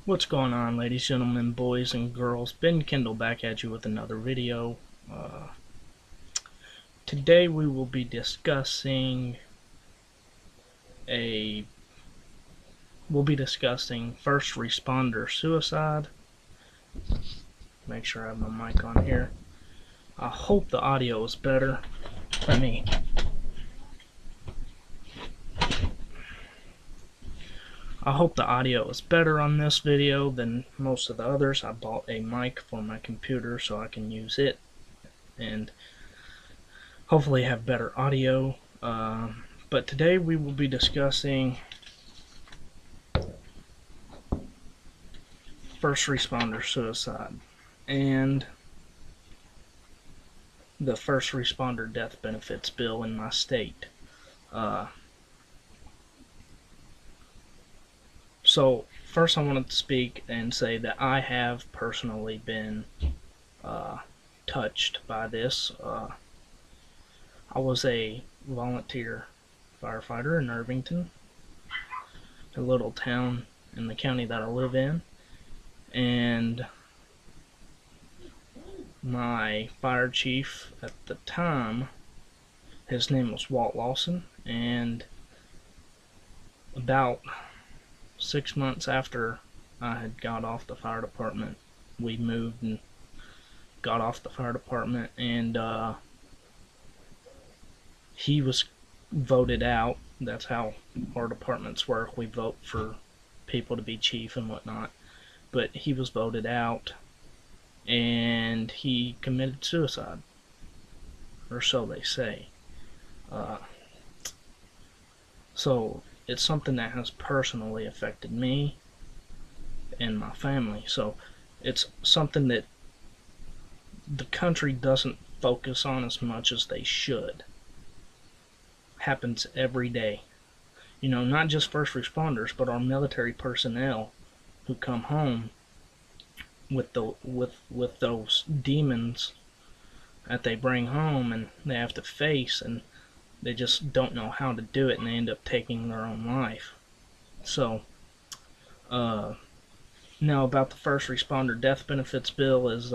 What's going on, ladies, gentlemen, boys, and girls? Ben Kendall back at you with another video. Today we will be discussing first responder suicide. Make sure I have my mic on here. I hope the audio is better. I hope the audio is better on this video than most of the others. I bought a mic for my computer so I can use it and hopefully have better audio. But today we will be discussing first responder suicide and the first responder death benefits bill in my state. So first I wanted to speak and say that I have personally been touched by this. I was a volunteer firefighter in Irvington, a little town in the county that I live in, and my fire chief at the time, his name was Walt Lawson, and about 6 months after I had got off the fire department, we moved and got off the fire department, and he was voted out. That's how our departments work. We vote for people to be chief and whatnot. But he was voted out, and he committed suicide, or so they say. So it's something that has personally affected me and my family. So it's something that the country doesn't focus on as much as they should. Happens every day. You know, not just first responders, but our military personnel who come home with those demons that they bring home and they have to face, and they just don't know how to do it, and they end up taking their own life. So now about the first responder death benefits bill is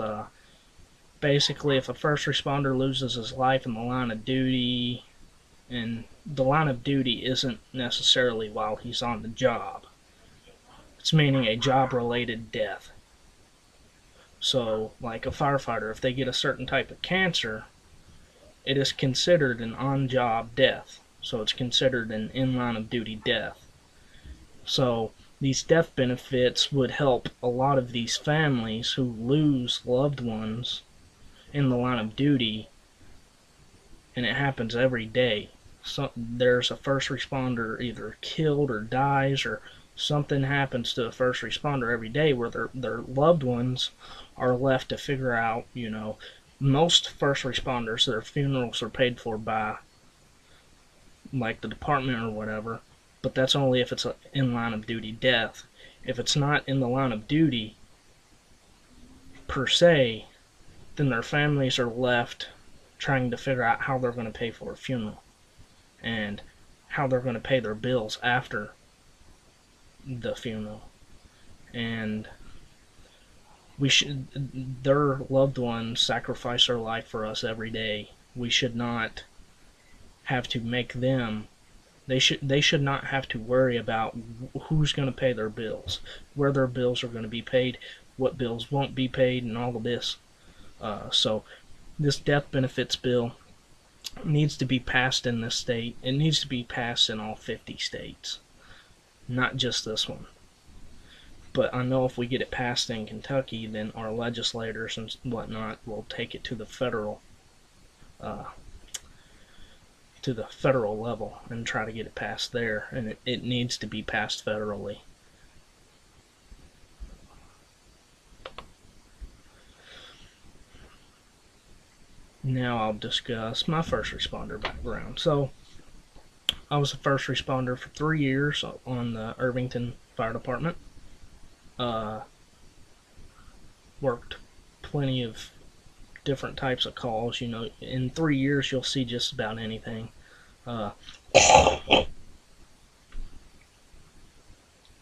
basically if a first responder loses his life in the line of duty, and the line of duty isn't necessarily while he's on the job. It's meaning a job-related death. So, like a firefighter, if they get a certain type of cancer, it is considered an on-job death. So it's considered an in-line of duty death. So these death benefits would help a lot of these families who lose loved ones in the line of duty, and it happens every day. So there's a first responder either killed or dies, or something happens to a first responder every day where their loved ones are left to figure out, you know, most first responders, their funerals are paid for by like the department or whatever, but that's only if it's an in line of duty death. If it's not in the line of duty per se, then their families are left trying to figure out how they're going to pay for a funeral and how they're going to pay their bills after the funeral. And their loved ones sacrifice their life for us every day. We should not have to make them, they should not have to worry about who's going to pay their bills, where their bills are going to be paid, what bills won't be paid, and all of this. So this death benefits bill needs to be passed in this state. It needs to be passed in all 50 states, not just this one. But I know if we get it passed in Kentucky, then our legislators and whatnot will take it to the federal level and try to get it passed there, and it needs to be passed federally. Now I'll discuss my first responder background. So I was a first responder for 3 years on the Irvington Fire Department. Worked plenty of different types of calls. You know, in 3 years you'll see just about anything.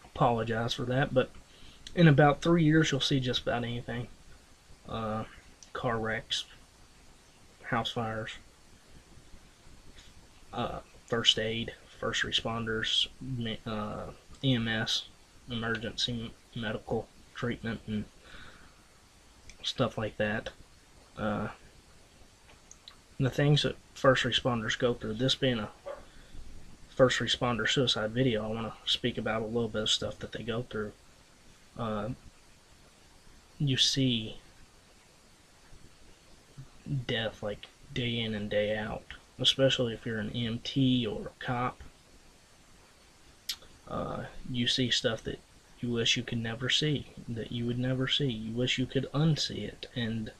Apologize for that, but In about 3 years, you'll see just about anything. Car wrecks, house fires, first aid, first responders, EMS, emergency medical treatment, and stuff like that. The things that first responders go through, this being a first responder suicide video, I want to speak about a little bit of stuff that they go through. You see death like day in and day out, especially if you're an EMT or a cop. You see stuff that you wish you could never see, that you would never see. You wish you could unsee it, and it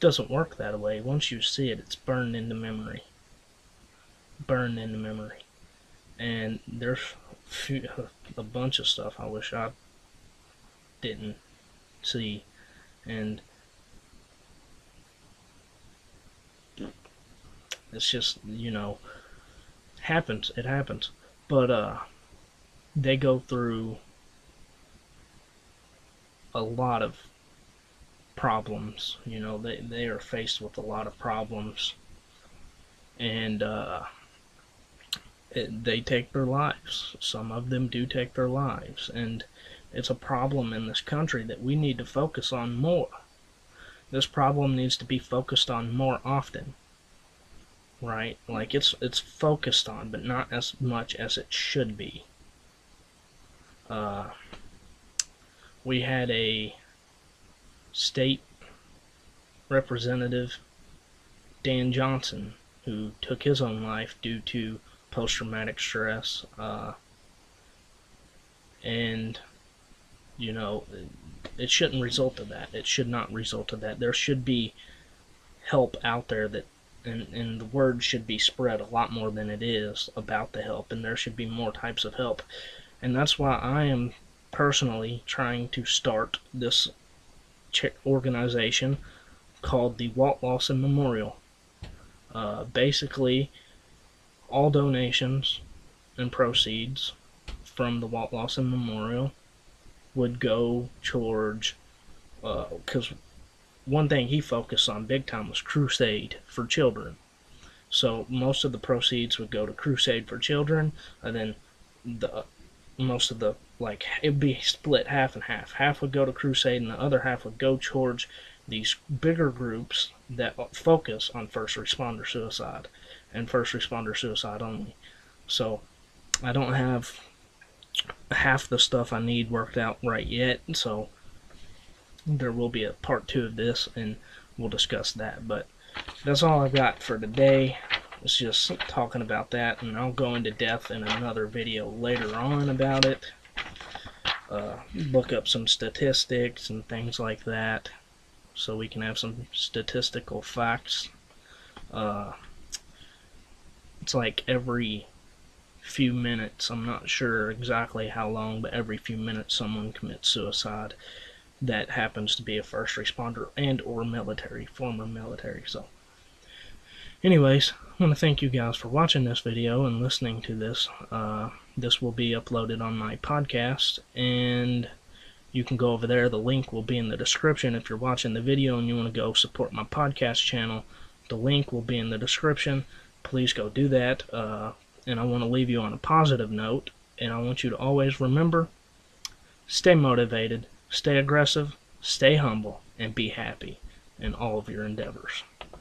doesn't work that way. Once you see it, it's burned into memory. Burned into memory. And there's a bunch of stuff I wish I didn't see, and it's just, happens. It happens. But they go through a lot of problems. They are faced with a lot of problems, and they take their lives. Some of them do take their lives, and it's a problem in this country that we need to focus on more. This problem needs to be focused on more often, right? Like it's focused on, but not as much as it should be. We had a state representative, Dan Johnson, who took his own life due to post-traumatic stress, and it shouldn't result to that. It should not result to that. There should be help out there and the word should be spread a lot more than it is about the help, and there should be more types of help. And that's why I am personally trying to start this organization called the Walt Lawson Memorial. Basically, all donations and proceeds from the Walt Lawson Memorial would go towards, because one thing he focused on big time was Crusade for Children. So most of the proceeds would go to Crusade for Children, and then most of the, it'd be split half and half. Half would go to Crusade, and the other half would go towards these bigger groups that focus on first responder suicide, and first responder suicide only. So I don't have half the stuff I need worked out right yet, so there will be a part 2 of this, and we'll discuss that. But that's all I've got for today. It's just talking about that, and I'll go into depth in another video later on about it. Look up some statistics and things like that, so we can have some statistical facts. It's like every few minutes, I'm not sure exactly how long, but every few minutes someone commits suicide that happens to be a first responder and or military, former military. So anyways, I want to thank you guys for watching this video and listening to this. This will be uploaded on my podcast, and you can go over there. The link will be in the description. If you're watching the video and you want to go support my podcast channel, the link will be in the description. Please go do that. And I want to leave you on a positive note, and I want you to always remember, stay motivated, stay aggressive, stay humble, and be happy in all of your endeavors.